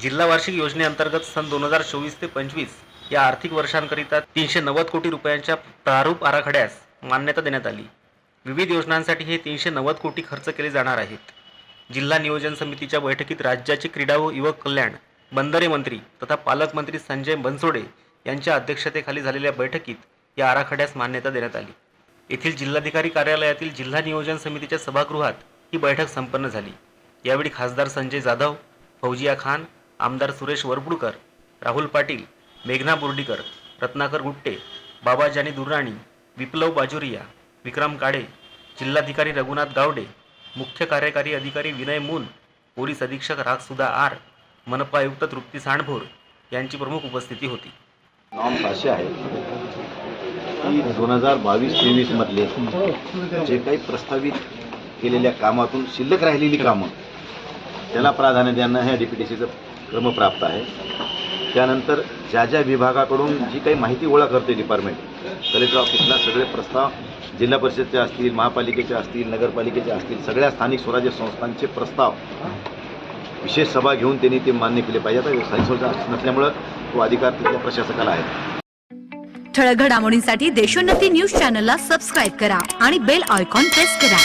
जिल्हा वार्षिक योजनेअंतर्गत सन 2024 ते 25 या आर्थिक वर्षांकरिता 390 कोटी रुपयांच्या प्रारूप आराखड्यास मान्यता देण्यात आली। विविध योजनांसाठी हे 390 कोटी खर्च केले जाणार आहेत। जिल्हा नियोजन समितीच्या बैठकीत राज्याचे क्रीडा व युवक कल्याण, बंदरे मंत्री तथा पालकमंत्री संजय बनसोडे यांच्या अध्यक्षतेखाली झालेल्या बैठकीत या आराखड्यास मान्यता देण्यात आली। येथील जिल्हाधिकारी कार्यालयातील जिल्हा नियोजन समितीच्या सभागृहात ही बैठक संपन्न झाली। यावेळी खासदार संजय जाधव, फौजिया खान, आमदार सुरेश वरपुडकर, राहुल पाटील, मेघना बोर्डीकर, रत्नाकर गुट्टे, बाबाजानी दुर्राणी, विप्लव बाजुरिया, विक्रम काळे, जिल्हाधिकारी रघुनाथ गावडे, मुख्य कार्यकारी अधिकारी विनय मून, पोलीस अधीक्षक रागसुधा आर, मनपा आयुक्त तृप्ती सांडभोर यांची प्रमुख उपस्थिती होती। नॉर्म्स असे आहेत की 2022-23 मधले जे काही प्रस्तावित केलेल्या कामातून शिल्लक राहिलेली कामं त्याला प्राधान्य देणं हे DPTCचं क्रमप्राप्त आहे। त्यानंतर ज्या ज्या विभागाकडून जी काही माहिती गोळा करते डिपार्टमेंट, कलेक्टर ऑफिसला सगळे प्रस्ताव जिल्हा परिषदचे असतील, महापालिकेचे असतील, नगरपालिकेचे असतील, सगळ्या स्थानिक स्वराज्य संस्थांचे प्रस्ताव विशेष सभा घेऊन त्यांनी ते मान्य केले पाहिजे। आता स्थानिक स्वराज्य नसल्यामुळं तो अधिकार तिथल्या प्रशासकाला आहे। ठळक घडामोडींसाठी देशोन्नती न्यूज चॅनलला सबस्क्राईब करा आणि बेल आयकॉन प्रेस करा।